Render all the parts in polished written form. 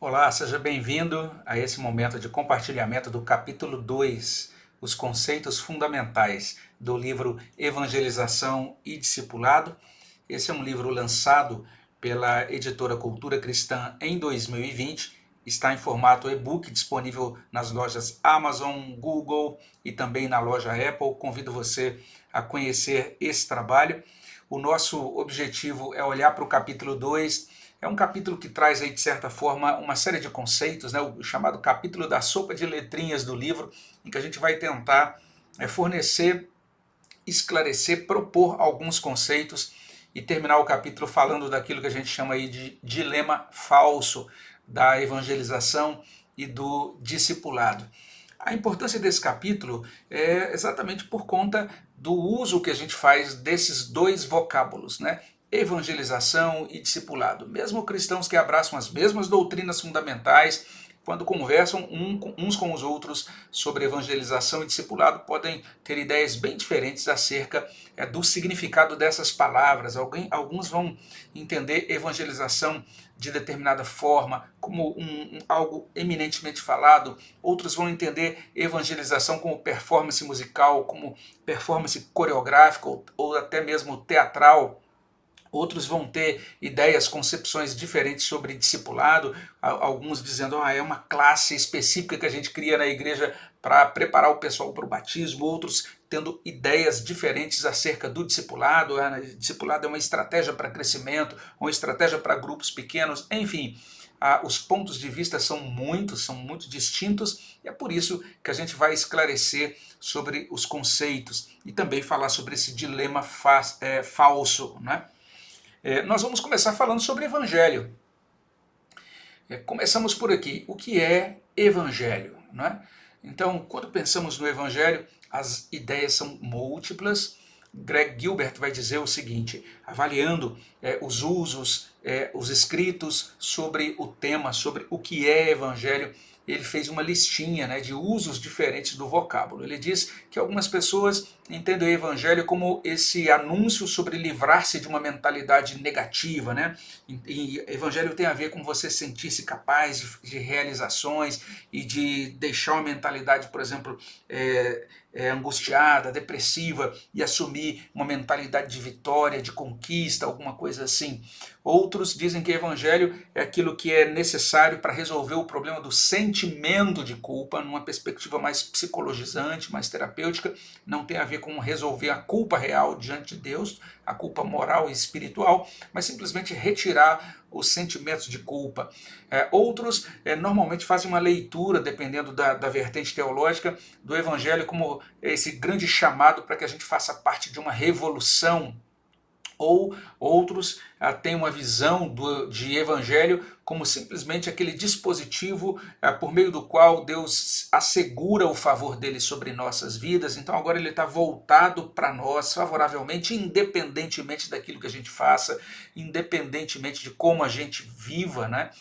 Olá, seja bem-vindo a esse momento de compartilhamento do capítulo 2, os conceitos fundamentais do livro Evangelização e Discipulado. Esse é um livro lançado pela editora Cultura Cristã em 2020, está em formato e-book, disponível nas lojas Amazon, Google e também na loja Apple. Convido você a conhecer esse trabalho. O nosso objetivo é olhar para o capítulo 2. É um capítulo que traz aí, de certa forma, uma série de conceitos, né? O chamado capítulo da sopa de letrinhas do livro, em que a gente vai tentar fornecer, esclarecer, propor alguns conceitos e terminar o capítulo falando daquilo que a gente chama aí de dilema falso da evangelização e do discipulado. A importância desse capítulo é exatamente por conta do uso que a gente faz desses dois vocábulos, né? Evangelização e discipulado. Mesmo cristãos que abraçam as mesmas doutrinas fundamentais, quando conversam uns com os outros sobre evangelização e discipulado, podem ter ideias bem diferentes acerca do significado dessas palavras. Alguns vão entender evangelização de determinada forma, como algo eminentemente falado, outros vão entender evangelização como performance musical, como performance coreográfica ou até mesmo teatral. Outros vão ter ideias, concepções diferentes sobre discipulado, alguns dizendo é uma classe específica que a gente cria na igreja para preparar o pessoal para o batismo, outros tendo ideias diferentes acerca do discipulado. Discipulado é uma estratégia para crescimento, uma estratégia para grupos pequenos, enfim. Os pontos de vista são muito distintos, e é por isso que a gente vai esclarecer sobre os conceitos e também falar sobre esse dilema falso, né? Nós vamos começar falando sobre evangelho. Começamos por aqui. O que é evangelho? Né? Então, quando pensamos no evangelho, as ideias são múltiplas. Greg Gilbert vai dizer o seguinte, avaliando os usos, os escritos sobre o tema, sobre o que é evangelho, ele fez uma listinha, né, de usos diferentes do vocábulo. Ele diz que algumas pessoas entendem o evangelho como esse anúncio sobre livrar-se de uma mentalidade negativa, né? E evangelho tem a ver com você sentir-se capaz de realizações e de deixar uma mentalidade, por exemplo, angustiada, depressiva, e assumir uma mentalidade de vitória, de conquista, alguma coisa assim. Outros dizem que evangelho é aquilo que é necessário para resolver o problema do sentimento de culpa, numa perspectiva mais psicologizante, mais terapêutica. Não tem a ver com resolver a culpa real diante de Deus, a culpa moral e espiritual, mas simplesmente retirar os sentimentos de culpa. Outros normalmente fazem uma leitura, dependendo da vertente teológica, do evangelho como esse grande chamado para que a gente faça parte de uma revolução. Ou outros têm uma visão de evangelho como simplesmente aquele dispositivo por meio do qual Deus assegura o favor dele sobre nossas vidas. Então agora ele está voltado para nós favoravelmente, independentemente daquilo que a gente faça, independentemente de como a gente viva, né?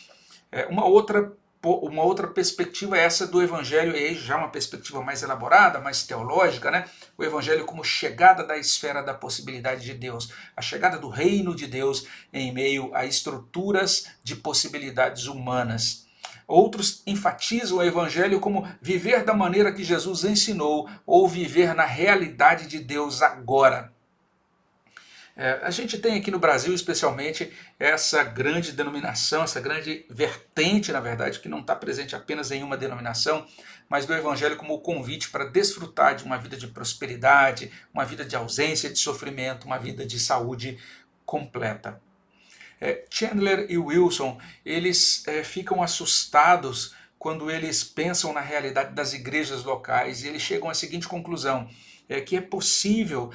Uma outra perspectiva é essa do evangelho, e já uma perspectiva mais elaborada, mais teológica, né? O evangelho como chegada da esfera da possibilidade de Deus, a chegada do reino de Deus em meio a estruturas de possibilidades humanas. Outros enfatizam o evangelho como viver da maneira que Jesus ensinou, ou viver na realidade de Deus agora. A gente tem aqui no Brasil, especialmente, essa grande denominação, essa grande vertente, na verdade, que não está presente apenas em uma denominação, mas do Evangelho como o convite para desfrutar de uma vida de prosperidade, uma vida de ausência de sofrimento, uma vida de saúde completa. Chandler e Wilson, eles ficam assustados quando eles pensam na realidade das igrejas locais, e eles chegam à seguinte conclusão: que é possível,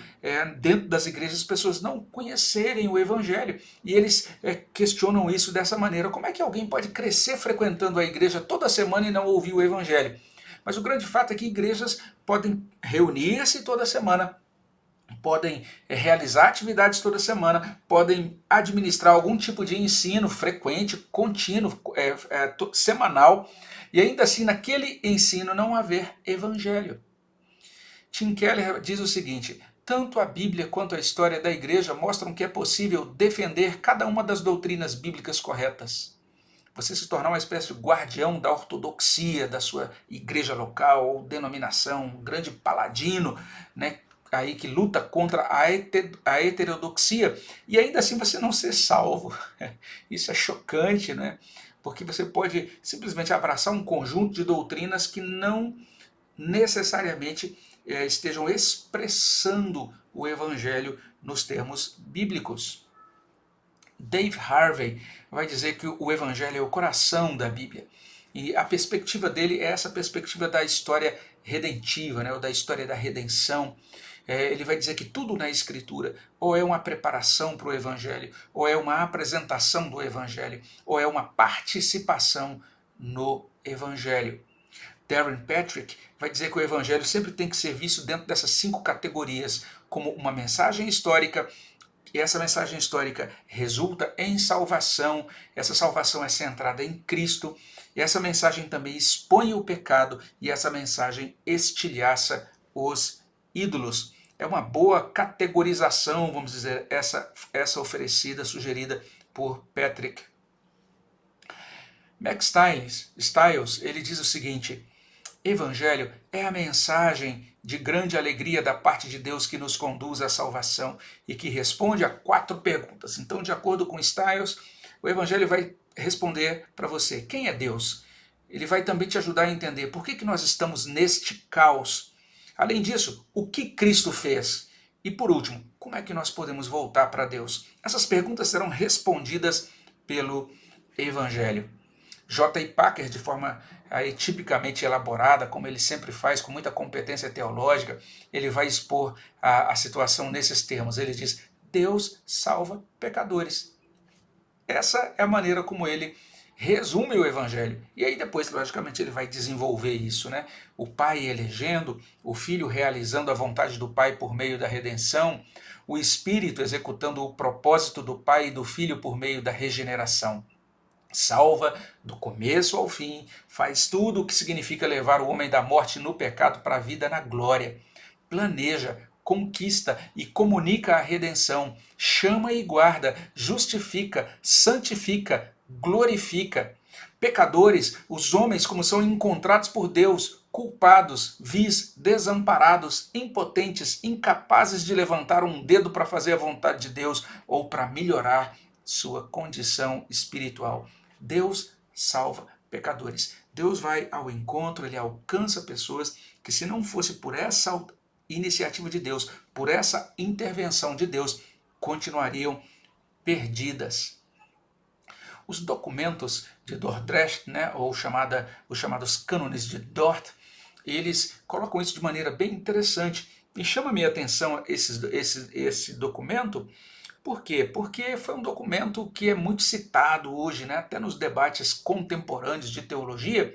dentro das igrejas, as pessoas não conhecerem o Evangelho. E eles questionam isso dessa maneira: como é que alguém pode crescer frequentando a igreja toda semana e não ouvir o Evangelho? Mas o grande fato é que igrejas podem reunir-se toda semana, podem realizar atividades toda semana, podem administrar algum tipo de ensino frequente, contínuo, semanal, e ainda assim naquele ensino não haver evangelho. Tim Keller diz o seguinte: tanto a Bíblia quanto a história da igreja mostram que é possível defender cada uma das doutrinas bíblicas corretas. você se tornar uma espécie de guardião da ortodoxia da sua igreja local ou denominação, um grande paladino, né, aí que luta contra a heterodoxia, e ainda assim você não ser salvo. Isso é chocante, né? Porque você pode simplesmente abraçar um conjunto de doutrinas que não necessariamente estejam expressando o evangelho nos termos bíblicos. Dave Harvey vai dizer que o evangelho é o coração da Bíblia. E a perspectiva dele é essa perspectiva da história redentiva, né, ou da história da redenção. Ele vai dizer que tudo na Escritura ou é uma preparação para o Evangelho, ou é uma apresentação do Evangelho, ou é uma participação no Evangelho. Darren Patrick vai dizer que o Evangelho sempre tem que ser visto dentro dessas 5 categorias, como uma mensagem histórica, e essa mensagem histórica resulta em salvação, essa salvação é centrada em Cristo, e essa mensagem também expõe o pecado, e essa mensagem estilhaça os ídolos. É uma boa categorização, vamos dizer, essa oferecida, sugerida por Patrick. Max Stiles, ele diz o seguinte: Evangelho é a mensagem de grande alegria da parte de Deus que nos conduz à salvação e que responde a 4 perguntas. Então, de acordo com Stiles, o Evangelho vai responder para você: quem é Deus? Ele vai também te ajudar a entender por que nós estamos neste caos. Além disso, o que Cristo fez? E por último, como é que nós podemos voltar para Deus? Essas perguntas serão respondidas pelo Evangelho. J.I. Packer, de forma aí, tipicamente elaborada, como ele sempre faz, com muita competência teológica, ele vai expor a situação nesses termos. Ele diz: Deus salva pecadores. Essa é a maneira como ele resume o Evangelho. E aí depois, logicamente, ele vai desenvolver isso, né? O Pai elegendo, o Filho realizando a vontade do Pai por meio da redenção, o Espírito executando o propósito do Pai e do Filho por meio da regeneração. Salva do começo ao fim, faz tudo o que significa levar o homem da morte no pecado para a vida na glória. Planeja, conquista e comunica a redenção, chama e guarda, justifica, santifica, glorifica. Pecadores, os homens como são encontrados por Deus, culpados, vis, desamparados, impotentes, incapazes de levantar um dedo para fazer a vontade de Deus ou para melhorar sua condição espiritual. Deus salva pecadores. Deus vai ao encontro, ele alcança pessoas que, se não fosse por essa iniciativa de Deus, por essa intervenção de Deus, continuariam perdidas. Os documentos de Dordrecht, né, ou os chamados cânones de Dort, eles colocam isso de maneira bem interessante. E chama a minha atenção esse documento. Por quê? Porque foi um documento que é muito citado hoje, né, até nos debates contemporâneos de teologia,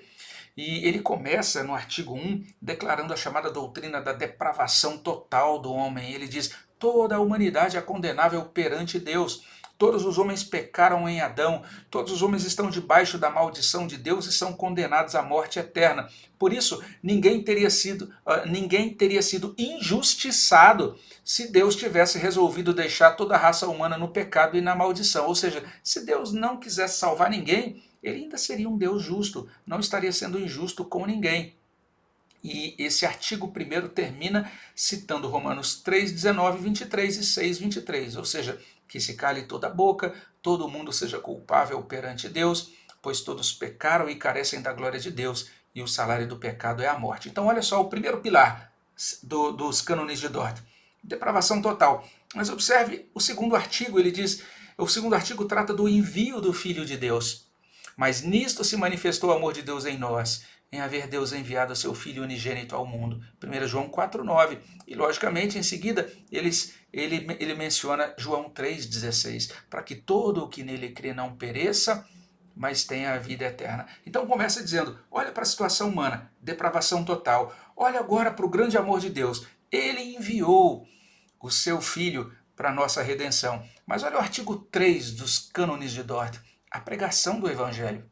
e ele começa no artigo 1 declarando a chamada doutrina da depravação total do homem. Ele diz: toda a humanidade é condenável perante Deus. Todos os homens pecaram em Adão, todos os homens estão debaixo da maldição de Deus e são condenados à morte eterna. Por isso, ninguém teria sido injustiçado se Deus tivesse resolvido deixar toda a raça humana no pecado e na maldição. Ou seja, se Deus não quisesse salvar ninguém, ele ainda seria um Deus justo, não estaria sendo injusto com ninguém. E esse artigo 1º termina citando Romanos 3, 19, 23 e 6, 23, ou seja, que se cale toda a boca, todo mundo seja culpável perante Deus, pois todos pecaram e carecem da glória de Deus, e o salário do pecado é a morte. Então olha só o primeiro pilar dos cânones de Dort, depravação total. Mas observe o segundo artigo, ele diz, o segundo artigo trata do envio do Filho de Deus. Mas nisto se manifestou o amor de Deus em nós, em haver Deus enviado o seu Filho unigênito ao mundo. 1 João 4,9. E, logicamente, em seguida, ele menciona João 3,16. Para que todo o que nele crê não pereça, mas tenha a vida eterna. Então começa dizendo, olha para a situação humana, depravação total. Olha agora para o grande amor de Deus. Ele enviou o seu Filho para a nossa redenção. Mas olha o artigo 3 dos cânones de Dort, a pregação do Evangelho.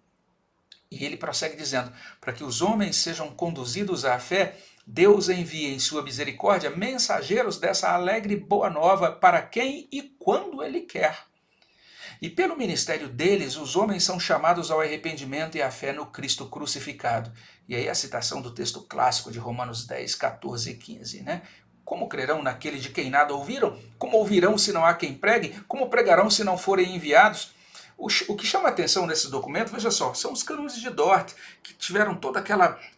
E ele prossegue dizendo, para que os homens sejam conduzidos à fé, Deus envia em sua misericórdia mensageiros dessa alegre boa nova para quem e quando ele quer. E pelo ministério deles, os homens são chamados ao arrependimento e à fé no Cristo crucificado. E aí a citação do texto clássico de Romanos 10, 14 e 15, né? Como crerão naquele de quem nada ouviram? Como ouvirão se não há quem pregue? Como pregarão se não forem enviados? O que chama a atenção nesse documento, veja só, são os cânones de Dort, que tiveram todo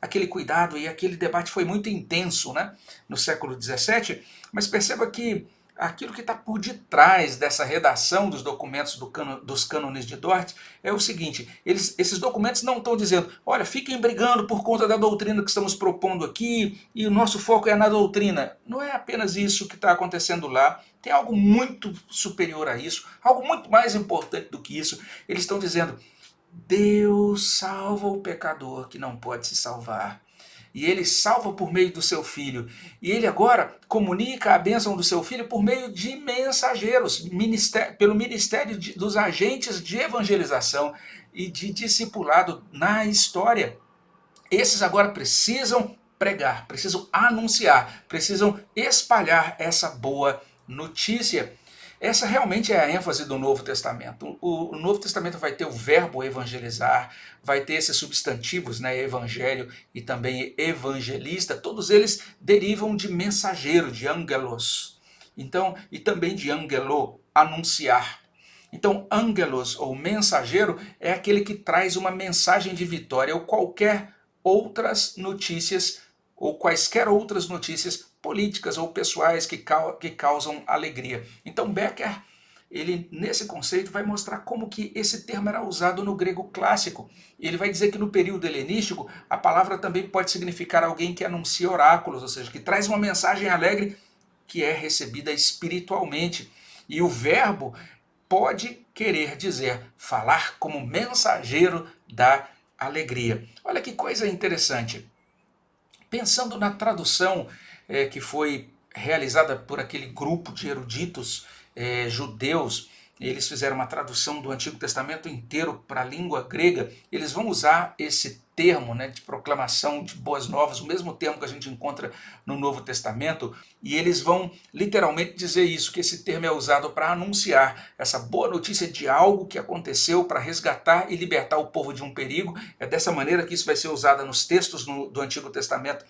aquele cuidado, e aquele debate foi muito intenso, né, no século XVII, mas perceba que aquilo que está por detrás dessa redação dos documentos dos cânones de Dort é o seguinte: esses documentos não estão dizendo, olha, fiquem brigando por conta da doutrina que estamos propondo aqui e o nosso foco é na doutrina. Não é apenas isso que está acontecendo lá, tem algo muito superior a isso, algo muito mais importante do que isso. Eles estão dizendo, Deus salva o pecador que não pode se salvar. E ele salva por meio do seu filho. E ele agora comunica a bênção do seu filho por meio de mensageiros, pelo ministério dos agentes de evangelização e de discipulado na história. Esses agora precisam pregar, precisam anunciar, precisam espalhar essa boa notícia. Essa realmente é a ênfase do Novo Testamento. O Novo Testamento vai ter o verbo evangelizar, vai ter esses substantivos, né, evangelho e também evangelista, todos eles derivam de mensageiro, de angelos. Então, e também de angelo, anunciar. Então, angelos ou mensageiro é aquele que traz uma mensagem de vitória ou qualquer outras notícias ou quaisquer outras notícias políticas ou pessoais que causam alegria. Então Becker, ele nesse conceito vai mostrar como que esse termo era usado no grego clássico. Ele vai dizer que no período helenístico a palavra também pode significar alguém que anuncia oráculos, ou seja, que traz uma mensagem alegre que é recebida espiritualmente. E o verbo pode querer dizer falar como mensageiro da alegria. Olha que coisa interessante. Pensando na tradução que foi realizada por aquele grupo de eruditos judeus, eles fizeram uma tradução do Antigo Testamento inteiro para a língua grega, eles vão usar esse termo, né, de proclamação de boas novas, o mesmo termo que a gente encontra no Novo Testamento, e eles vão literalmente dizer isso, que esse termo é usado para anunciar essa boa notícia de algo que aconteceu para resgatar e libertar o povo de um perigo. É dessa maneira que isso vai ser usado nos textos do Antigo Testamento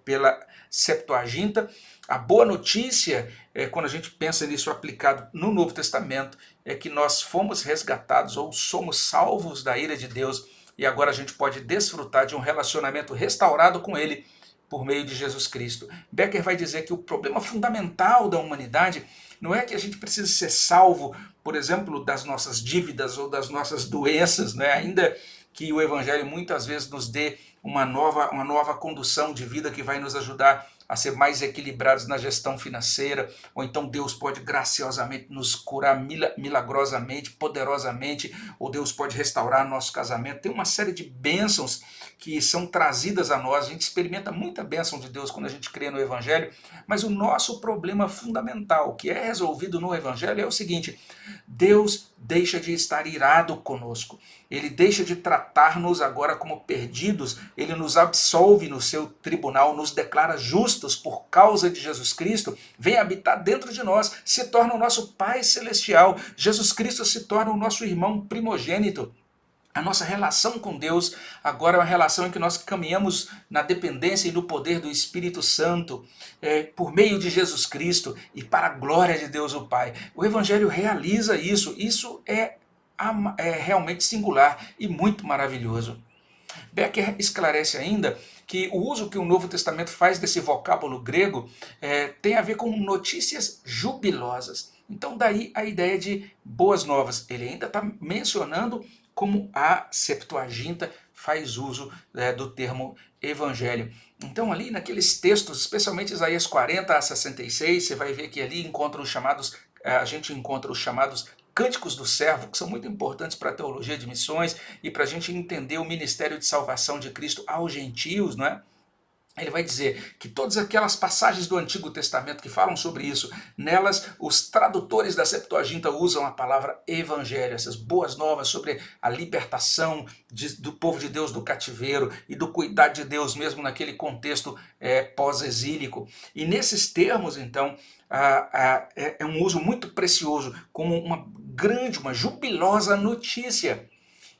pela Septuaginta. A boa notícia, quando a gente pensa nisso aplicado no Novo Testamento, é que nós fomos resgatados ou somos salvos da ira de Deus e agora a gente pode desfrutar de um relacionamento restaurado com Ele por meio de Jesus Cristo. Becker vai dizer que o problema fundamental da humanidade não é que a gente precise ser salvo, por exemplo, das nossas dívidas ou das nossas doenças, né? Ainda que o Evangelho muitas vezes nos dê uma nova condução de vida que vai nos ajudar a ser mais equilibrados na gestão financeira, ou então Deus pode graciosamente nos curar milagrosamente, poderosamente, ou Deus pode restaurar nosso casamento. Tem uma série de bênçãos que são trazidas a nós, a gente experimenta muita bênção de Deus quando a gente crê no Evangelho, mas o nosso problema fundamental, que é resolvido no Evangelho, é o seguinte: Deus deixa de estar irado conosco, Ele deixa de tratar-nos agora como perdidos, Ele nos absolve no seu tribunal, nos declara justos por causa de Jesus Cristo, vem habitar dentro de nós, se torna o nosso Pai Celestial, Jesus Cristo se torna o nosso irmão primogênito. A nossa relação com Deus agora é uma relação em que nós caminhamos na dependência e no poder do Espírito Santo, por meio de Jesus Cristo e para a glória de Deus o Pai. O Evangelho realiza isso, isso é realmente singular e muito maravilhoso. Becker esclarece ainda que o uso que o Novo Testamento faz desse vocábulo grego tem a ver com notícias jubilosas. Então daí a ideia de boas novas. Ele ainda está mencionando como a Septuaginta faz uso do termo evangelho. Então ali naqueles textos, especialmente Isaías 40 a 66, você vai ver que ali a gente encontra os chamados cânticos do servo, que são muito importantes para a teologia de missões e para a gente entender o ministério de salvação de Cristo aos gentios, não é? Ele vai dizer que todas aquelas passagens do Antigo Testamento que falam sobre isso, nelas os tradutores da Septuaginta usam a palavra evangelho, essas boas novas sobre a libertação do povo de Deus do cativeiro e do cuidado de Deus mesmo naquele contexto pós-exílico. E nesses termos, então, é um uso muito precioso, como uma grande, uma jubilosa notícia.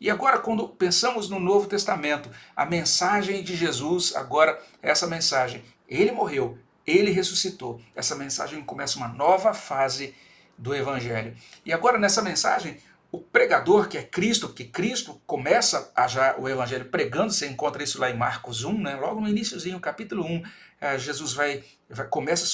E agora, quando pensamos no Novo Testamento, a mensagem de Jesus, agora, essa mensagem, ele morreu, ele ressuscitou. Essa mensagem começa uma nova fase do Evangelho. E agora, nessa mensagem, o pregador, que é Cristo, que Cristo começa já o Evangelho pregando, você encontra isso lá em Marcos 1, né? Logo no iníciozinho, capítulo 1, Jesus começa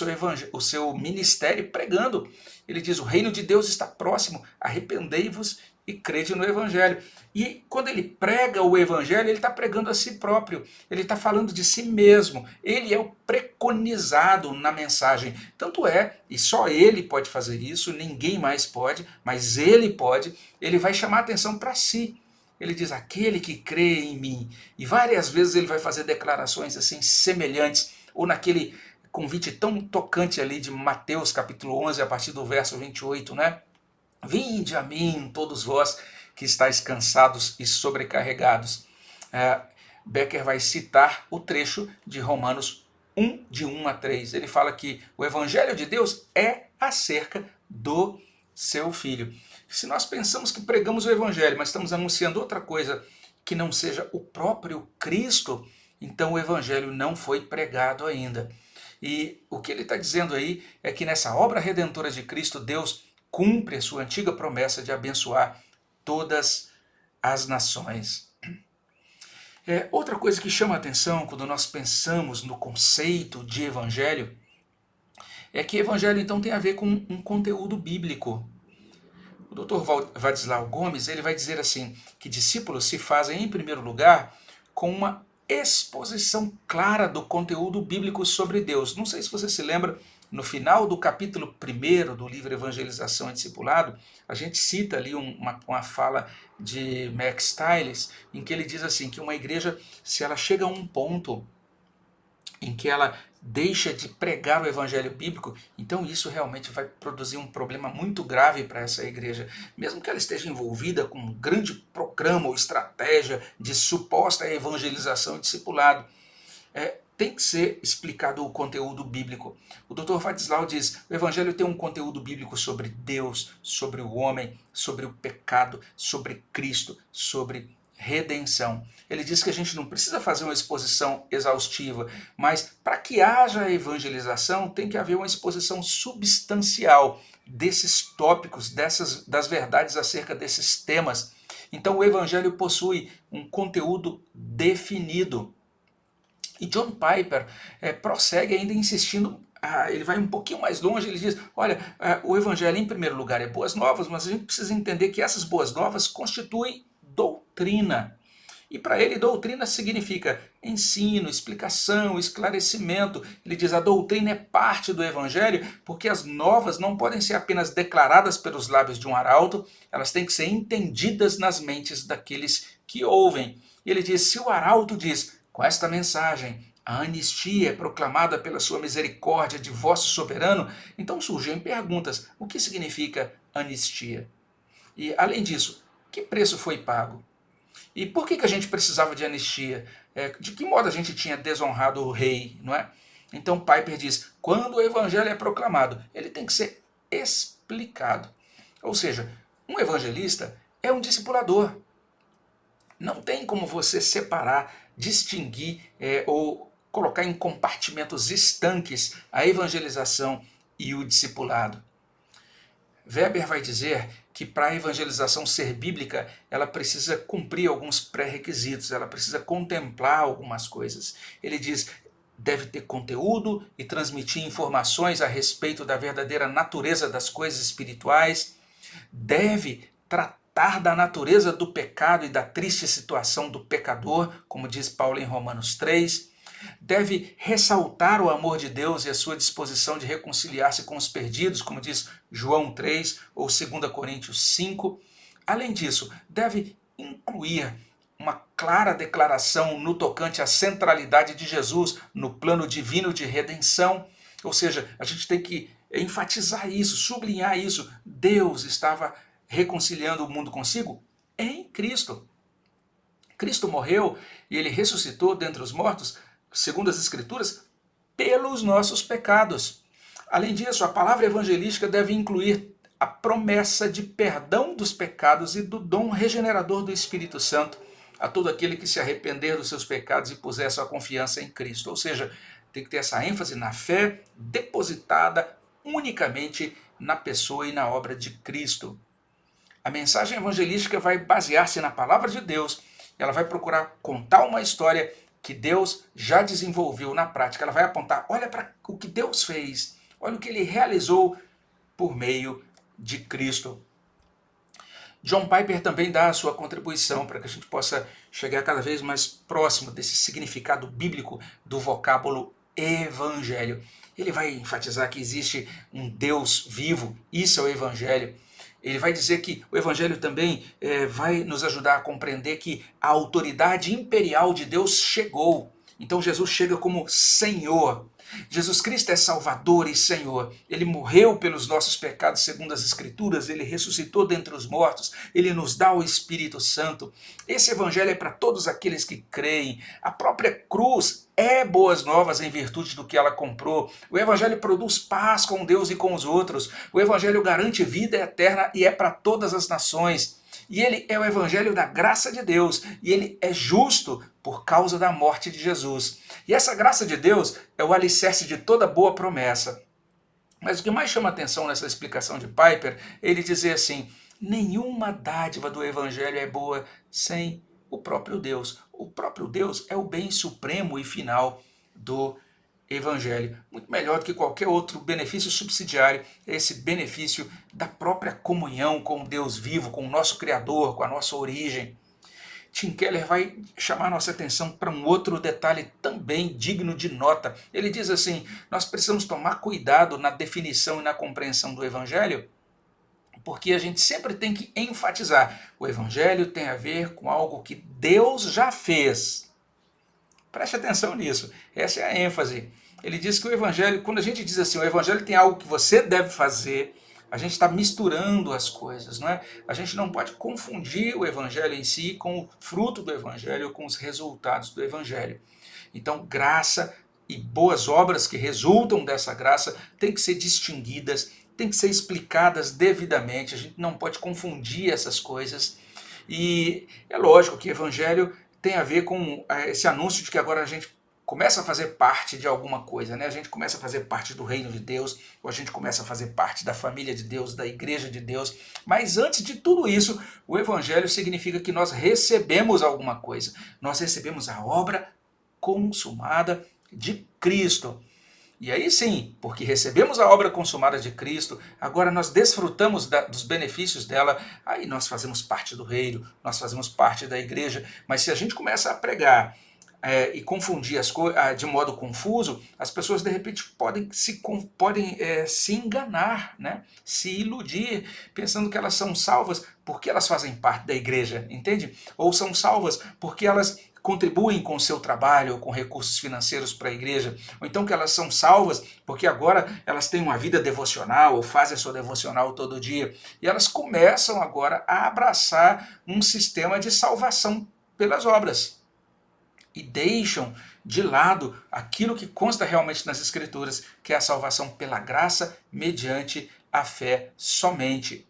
o seu ministério pregando. Ele diz, o reino de Deus está próximo, arrependei-vos e crede no Evangelho. E quando ele prega o Evangelho, ele está pregando a si próprio, ele está falando de si mesmo, ele é o preconizado na mensagem. Tanto é, e só ele pode fazer isso, ninguém mais pode, mas ele pode, ele vai chamar a atenção para si. Ele diz, aquele que crê em mim. E várias vezes ele vai fazer declarações assim semelhantes, ou naquele convite tão tocante ali de Mateus capítulo 11, a partir do verso 28, né? Vinde a mim, todos vós que estáis cansados e sobrecarregados. Becker vai citar o trecho de Romanos 1, de 1 a 3. Ele fala que o Evangelho de Deus é acerca do seu Filho. Se nós pensamos que pregamos o Evangelho, mas estamos anunciando outra coisa que não seja o próprio Cristo, então o Evangelho não foi pregado ainda. E o que ele está dizendo aí é que nessa obra redentora de Cristo, Deus cumpre a sua antiga promessa de abençoar todas as nações. Outra coisa que chama a atenção quando nós pensamos no conceito de evangelho é que evangelho então tem a ver com um conteúdo bíblico. O Dr. Vadislau Gomes ele vai dizer assim, que discípulos se fazem em primeiro lugar com uma exposição clara do conteúdo bíblico sobre Deus. Não sei se você se lembra, no final do capítulo 1 do livro Evangelização e Discipulado, a gente cita ali uma fala de Max Stiles, em que ele diz assim, que uma igreja, se ela chega a um ponto em que ela deixa de pregar o evangelho bíblico, então isso realmente vai produzir um problema muito grave para essa igreja, mesmo que ela esteja envolvida com um grande programa ou estratégia de suposta evangelização e discipulado. Tem que ser explicado o conteúdo bíblico. O Dr. Vadislau diz, o evangelho tem um conteúdo bíblico sobre Deus, sobre o homem, sobre o pecado, sobre Cristo, sobre redenção. Ele diz que a gente não precisa fazer uma exposição exaustiva, mas para que haja evangelização tem que haver uma exposição substancial desses tópicos, das verdades acerca desses temas. Então o evangelho possui um conteúdo definido. E John Piper prossegue ainda insistindo, ele vai um pouquinho mais longe, ele diz, olha, o evangelho em primeiro lugar é boas novas, mas a gente precisa entender que essas boas novas constituem doutrina. E para ele, doutrina significa ensino, explicação, esclarecimento. Ele diz, a doutrina é parte do evangelho, porque as novas não podem ser apenas declaradas pelos lábios de um arauto, elas têm que ser entendidas nas mentes daqueles que ouvem. E ele diz, se o arauto diz, com esta mensagem, a anistia é proclamada pela sua misericórdia de vosso soberano, então surgem perguntas, o que significa anistia? E além disso, que preço foi pago? E por que a gente precisava de anistia? De que modo a gente tinha desonrado o rei, não é? Então Piper diz, quando o evangelho é proclamado, ele tem que ser explicado. Ou seja, um evangelista é um discipulador. Não tem como você separar, distinguir ou colocar em compartimentos estanques a evangelização e o discipulado. Weber vai dizer que para a evangelização ser bíblica, ela precisa cumprir alguns pré-requisitos, ela precisa contemplar algumas coisas. Ele diz, deve ter conteúdo e transmitir informações a respeito da verdadeira natureza das coisas espirituais, deve tratar da natureza do pecado e da triste situação do pecador, como diz Paulo em Romanos 3, deve ressaltar o amor de Deus e a sua disposição de reconciliar-se com os perdidos, como diz João 3 ou 2 Coríntios 5. Além disso, deve incluir uma clara declaração no tocante à centralidade de Jesus no plano divino de redenção, ou seja, a gente tem que enfatizar isso, sublinhar isso. Deus estava reconciliando o mundo consigo em Cristo. Cristo morreu e ele ressuscitou dentre os mortos, segundo as Escrituras, pelos nossos pecados. Além disso, a palavra evangelística deve incluir a promessa de perdão dos pecados e do dom regenerador do Espírito Santo a todo aquele que se arrepender dos seus pecados e puser sua confiança em Cristo. Ou seja, tem que ter essa ênfase na fé depositada unicamente na pessoa e na obra de Cristo. A mensagem evangelística vai basear-se na palavra de Deus. Ela vai procurar contar uma história que Deus já desenvolveu na prática. Ela vai apontar, olha para o que Deus fez, olha o que ele realizou por meio de Cristo. John Piper também dá a sua contribuição para que a gente possa chegar cada vez mais próximo desse significado bíblico do vocábulo evangelho. Ele vai enfatizar que existe um Deus vivo, isso é o evangelho. Ele vai dizer que o evangelho também vai nos ajudar a compreender que a autoridade imperial de Deus chegou. Então Jesus chega como Senhor. Jesus Cristo é Salvador e Senhor. Ele morreu pelos nossos pecados segundo as Escrituras, ele ressuscitou dentre os mortos, ele nos dá o Espírito Santo. Esse evangelho é para todos aqueles que creem. A própria cruz é boas novas em virtude do que ela comprou. O evangelho produz paz com Deus e com os outros. O evangelho garante vida eterna e é para todas as nações. E ele é o evangelho da graça de Deus, e ele é justo por causa da morte de Jesus. E essa graça de Deus é o alicerce de toda boa promessa. Mas o que mais chama atenção nessa explicação de Piper, ele dizer assim, nenhuma dádiva do evangelho é boa sem o próprio Deus. O próprio Deus é o bem supremo e final do evangelho. Muito melhor do que qualquer outro benefício subsidiário, é esse benefício da própria comunhão com Deus vivo, com o nosso Criador, com a nossa origem. Tim Keller vai chamar a nossa atenção para um outro detalhe também digno de nota. Ele diz assim, nós precisamos tomar cuidado na definição e na compreensão do evangelho, porque a gente sempre tem que enfatizar, o evangelho tem a ver com algo que Deus já fez. Preste atenção nisso, essa é a ênfase. Ele diz que o evangelho, quando a gente diz assim, o evangelho tem algo que você deve fazer, a gente está misturando as coisas, não é? A gente não pode confundir o evangelho em si com o fruto do evangelho, com os resultados do evangelho. Então, graça e boas obras que resultam dessa graça têm que ser distinguidas, têm que ser explicadas devidamente, a gente não pode confundir essas coisas. E é lógico que o evangelho tem a ver com esse anúncio de que agora a gente começa a fazer parte de alguma coisa, né? A gente começa a fazer parte do reino de Deus, ou a gente começa a fazer parte da família de Deus, da igreja de Deus. Mas antes de tudo isso, o evangelho significa que nós recebemos alguma coisa. Nós recebemos a obra consumada de Cristo. E aí sim, porque recebemos a obra consumada de Cristo, agora nós desfrutamos dos benefícios dela, aí nós fazemos parte do reino, nós fazemos parte da igreja. Mas se a gente começa a pregar e confundir as coisas de modo confuso, as pessoas de repente podem se enganar, né? Se iludir, pensando que elas são salvas porque elas fazem parte da igreja, entende? Ou são salvas porque elas contribuem com o seu trabalho, com recursos financeiros para a igreja, ou então que elas são salvas porque agora elas têm uma vida devocional, ou fazem a sua devocional todo dia, e elas começam agora a abraçar um sistema de salvação pelas obras, e deixam de lado aquilo que consta realmente nas Escrituras, que é a salvação pela graça, mediante a fé somente.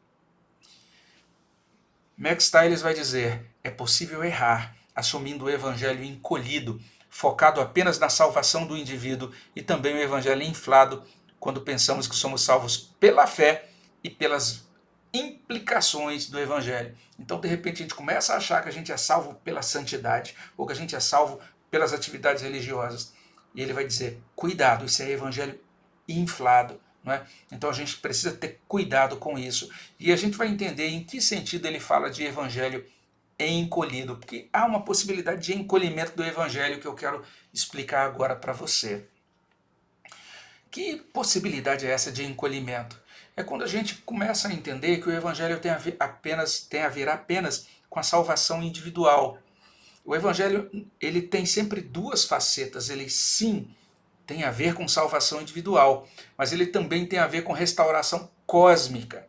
Max Stiles vai dizer, é possível errar, assumindo o evangelho encolhido, focado apenas na salvação do indivíduo, e também o evangelho inflado, quando pensamos que somos salvos pela fé e pelas implicações do evangelho. Então, de repente, a gente começa a achar que a gente é salvo pela santidade, ou que a gente é salvo pelas atividades religiosas. E ele vai dizer, cuidado, isso é evangelho inflado. Não é? Então a gente precisa ter cuidado com isso. E a gente vai entender em que sentido ele fala de evangelho encolhido, porque há uma possibilidade de encolhimento do evangelho que eu quero explicar agora para você. Que possibilidade é essa de encolhimento? É quando a gente começa a entender que o evangelho tem a ver apenas com a salvação individual. O evangelho ele tem sempre duas facetas, ele sim tem a ver com salvação individual, mas ele também tem a ver com restauração cósmica.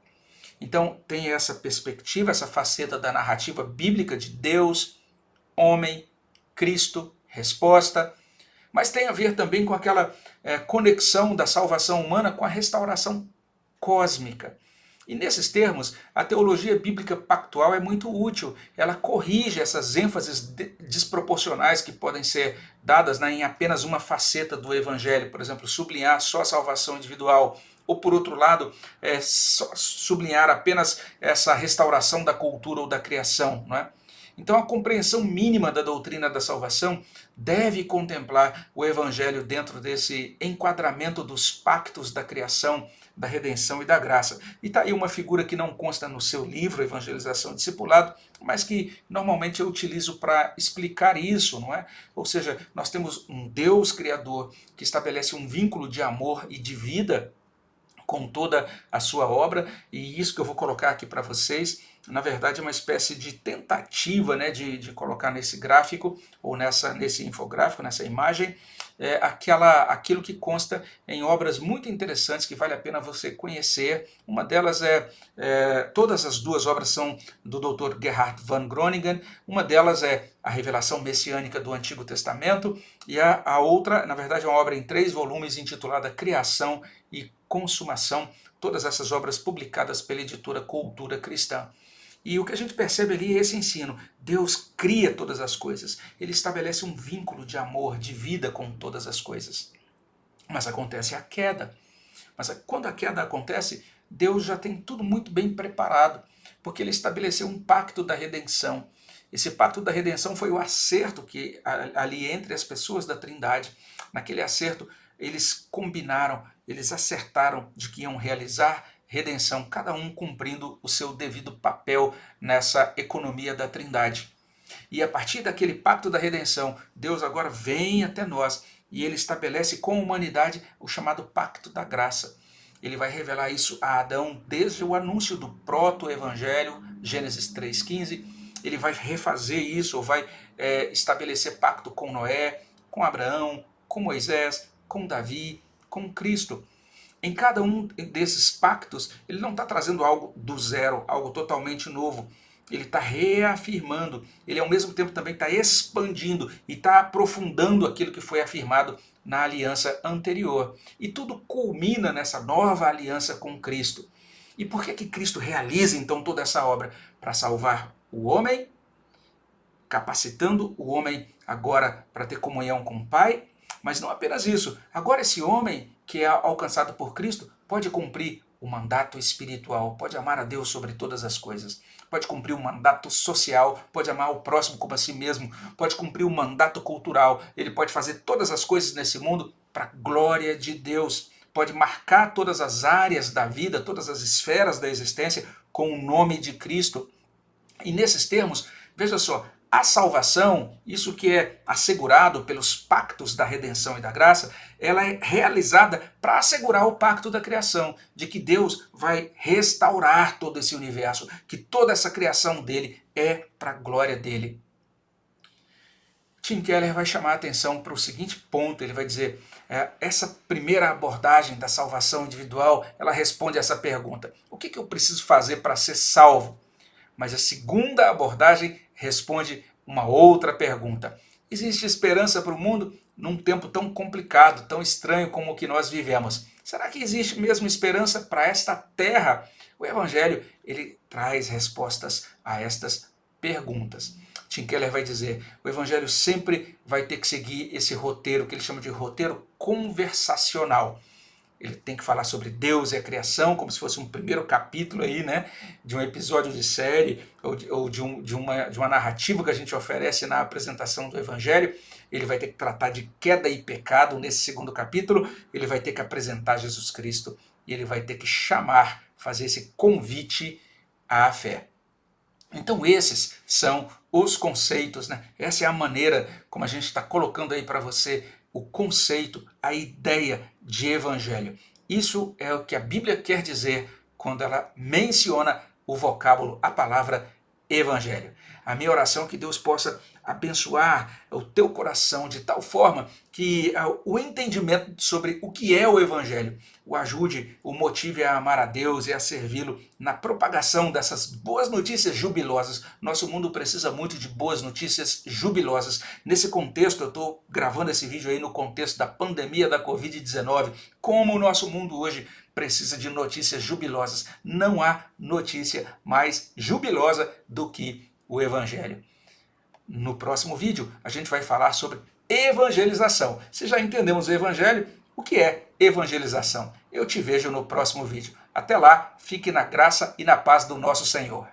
Então tem essa perspectiva, essa faceta da narrativa bíblica de Deus, homem, Cristo, resposta, mas tem a ver também com aquela conexão da salvação humana com a restauração cósmica. E nesses termos, a teologia bíblica pactual é muito útil. Ela corrige essas ênfases desproporcionais que podem ser dadas, né, em apenas uma faceta do evangelho, por exemplo, sublinhar só a salvação individual, ou por outro lado, sublinhar apenas essa restauração da cultura ou da criação, não é? Então a compreensão mínima da doutrina da salvação deve contemplar o evangelho dentro desse enquadramento dos pactos da criação, da redenção e da graça. E está aí uma figura que não consta no seu livro, Evangelização e Discipulado, mas que normalmente eu utilizo para explicar isso, não é? Ou seja, nós temos um Deus criador que estabelece um vínculo de amor e de vida com toda a sua obra, e isso que eu vou colocar aqui para vocês, na verdade é uma espécie de tentativa, né, de colocar nesse gráfico, ou nesse infográfico, nessa imagem, aquilo que consta em obras muito interessantes que vale a pena você conhecer. Uma delas todas as duas obras são do Dr. Gerhard von Groningen, uma delas é A Revelação Messiânica do Antigo Testamento, e a outra, na verdade, é uma obra em 3 volumes intitulada Criação e Consumação, todas essas obras publicadas pela editora Cultura Cristã. E o que a gente percebe ali é esse ensino. Deus cria todas as coisas. Ele estabelece um vínculo de amor, de vida com todas as coisas. Mas acontece a queda. Mas quando a queda acontece, Deus já tem tudo muito bem preparado, porque ele estabeleceu um pacto da redenção. Esse pacto da redenção foi o acerto que ali entre as pessoas da Trindade. Naquele acerto, eles combinaram, eles acertaram de que iam realizar redenção, cada um cumprindo o seu devido papel nessa economia da Trindade. E a partir daquele pacto da redenção, Deus agora vem até nós e ele estabelece com a humanidade o chamado pacto da graça. Ele vai revelar isso a Adão desde o anúncio do proto-evangelho, Gênesis 3,15. Ele vai refazer isso, ou vai estabelecer pacto com Noé, com Abraão, com Moisés, com Davi, com Cristo. Em cada um desses pactos, ele não está trazendo algo do zero, algo totalmente novo. Ele está reafirmando, ele ao mesmo tempo também está expandindo e está aprofundando aquilo que foi afirmado na aliança anterior. E tudo culmina nessa nova aliança com Cristo. E por que Cristo realiza então toda essa obra? Para salvar o homem, capacitando o homem agora para ter comunhão com o Pai, mas não apenas isso. Agora esse homem que é alcançado por Cristo pode cumprir o mandato espiritual, pode amar a Deus sobre todas as coisas, pode cumprir o mandato social, pode amar o próximo como a si mesmo, pode cumprir o mandato cultural, ele pode fazer todas as coisas nesse mundo para a glória de Deus, pode marcar todas as áreas da vida, todas as esferas da existência com o nome de Cristo. E nesses termos, veja só, a salvação, isso que é assegurado pelos pactos da redenção e da graça, ela é realizada para assegurar o pacto da criação, de que Deus vai restaurar todo esse universo, que toda essa criação dele é para a glória dele. Tim Keller vai chamar a atenção para o seguinte ponto, ele vai dizer, essa primeira abordagem da salvação individual, ela responde a essa pergunta, o que eu preciso fazer para ser salvo? Mas a segunda abordagem responde uma outra pergunta. Existe esperança para o mundo num tempo tão complicado, tão estranho como o que nós vivemos? Será que existe mesmo esperança para esta terra? O Evangelho, ele traz respostas a estas perguntas. Tim Keller vai dizer, o Evangelho sempre vai ter que seguir esse roteiro, que ele chama de roteiro conversacional. Ele tem que falar sobre Deus e a criação, como se fosse um primeiro capítulo aí, né, de um episódio de série ou de uma narrativa que a gente oferece na apresentação do Evangelho. Ele vai ter que tratar de queda e pecado nesse segundo capítulo. Ele vai ter que apresentar Jesus Cristo e ele vai ter que chamar, fazer esse convite à fé. Então esses são os conceitos, né? Essa é a maneira como a gente está colocando aí para você o conceito, a ideia de evangelho. Isso é o que a Bíblia quer dizer quando ela menciona o vocábulo, a palavra evangelho. A minha oração é que Deus possa abençoar o teu coração de tal forma que o entendimento sobre o que é o evangelho o ajude, o motive a amar a Deus e a servi-lo na propagação dessas boas notícias jubilosas. Nosso mundo precisa muito de boas notícias jubilosas. Nesse contexto, eu estou gravando esse vídeo aí no contexto da pandemia da Covid-19, como o nosso mundo hoje precisa de notícias jubilosas. Não há notícia mais jubilosa do que o Evangelho. No próximo vídeo, a gente vai falar sobre evangelização. Se já entendemos o Evangelho, o que é evangelização? Eu te vejo no próximo vídeo. Até lá, fique na graça e na paz do nosso Senhor.